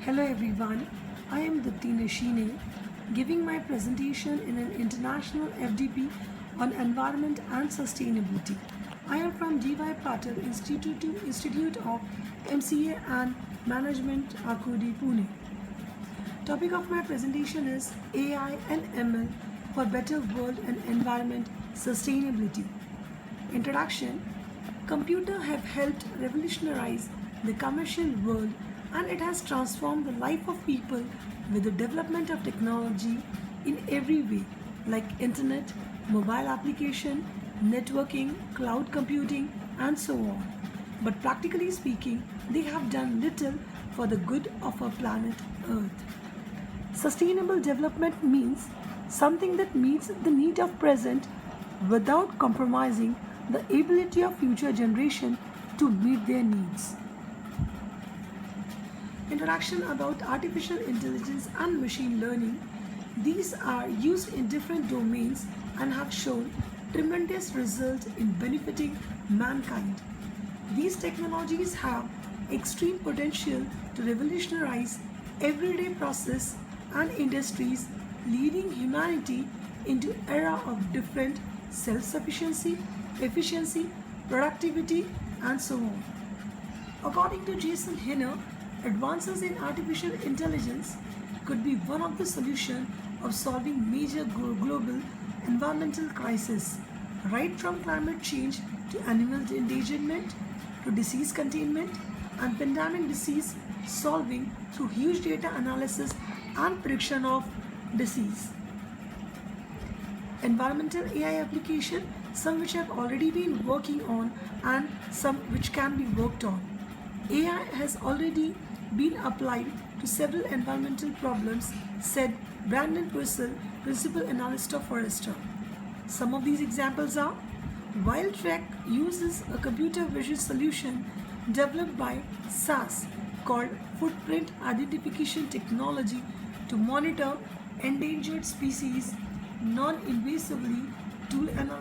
Hello everyone, I am Dipti Nashine giving my presentation in an international FDP on environment and sustainability. I am from D.Y. Patil Institute of MCA and Management, Akodi, Pune. Topic of my presentation is AI and ML for better world and environment sustainability. Introduction. Computer have helped revolutionize the commercial world, and it has transformed the life of people with the development of technology in every way, like internet, mobile application, networking, cloud computing, and so on. But practically speaking, they have done little for the good of our planet Earth. Sustainable development means something that meets the need of present without compromising the ability of future generation to meet their needs. Introduction about artificial intelligence and machine learning. These are used in different domains and have shown tremendous results in benefiting mankind. These technologies have extreme potential to revolutionize everyday process and industries, leading humanity into an era of different self-sufficiency, efficiency, productivity, and so on. According to Jason Hiner, advances in artificial intelligence could be one of the solutions of solving major global environmental crises, right from climate change to animal endangerment to disease containment and pandemic disease solving through huge data analysis and prediction of disease. Environmental AI application, some which have already been working on and some which can be worked on. AI has already been applied to several environmental problems, said Brandon Purcell, Principal Analyst of Forrester. Some of these examples are: WildTrack uses a computer vision solution developed by SAS called Footprint Identification Technology to monitor endangered species non-invasively. The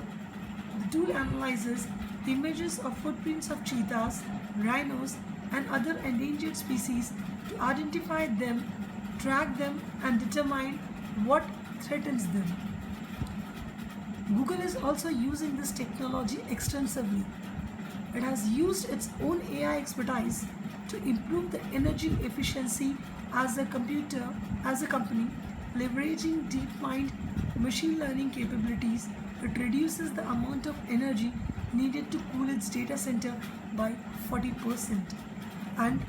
tool analyzes images of footprints of cheetahs, rhinos, and other endangered species to identify them, track them, and determine what threatens them. Google is also using this technology extensively. It has used its own AI expertise to improve the energy efficiency as a company, leveraging DeepMind machine learning capabilities. It reduces the amount of energy needed to cool its data center by 40%. And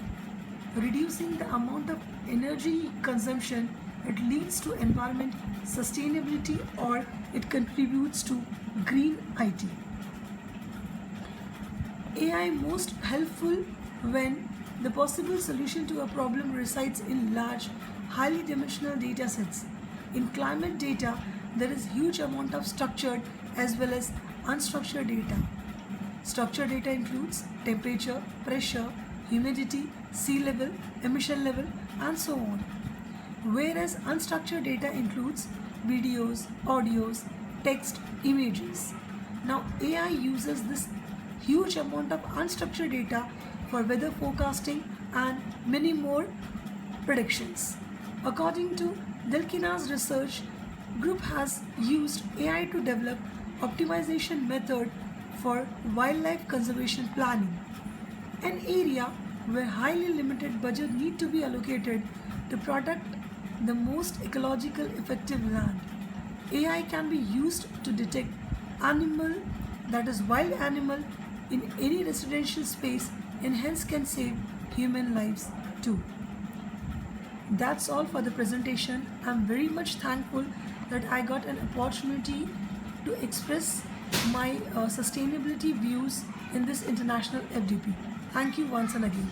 reducing the amount of energy consumption, it leads to environment sustainability, or it contributes to green IT. AI most helpful when the possible solution to a problem resides in large, highly dimensional data sets. In climate data, there is huge amount of structured as well as unstructured data. Structured data includes temperature, pressure, humidity, sea level, emission level, and so on. Whereas unstructured data includes videos, audios, text, images. Now AI uses this huge amount of unstructured data for weather forecasting and many more predictions. According to Delkina's research group has used AI to develop optimization method for wildlife conservation planning, an area where highly limited budget need to be allocated to protect the most ecological effective land. AI can be used to detect animal, that is wild animal, in any residential space, and hence can save human lives too. That's all for the presentation. I'm very much thankful that I got an opportunity to express my sustainability views in this international FDP. Thank you once and again.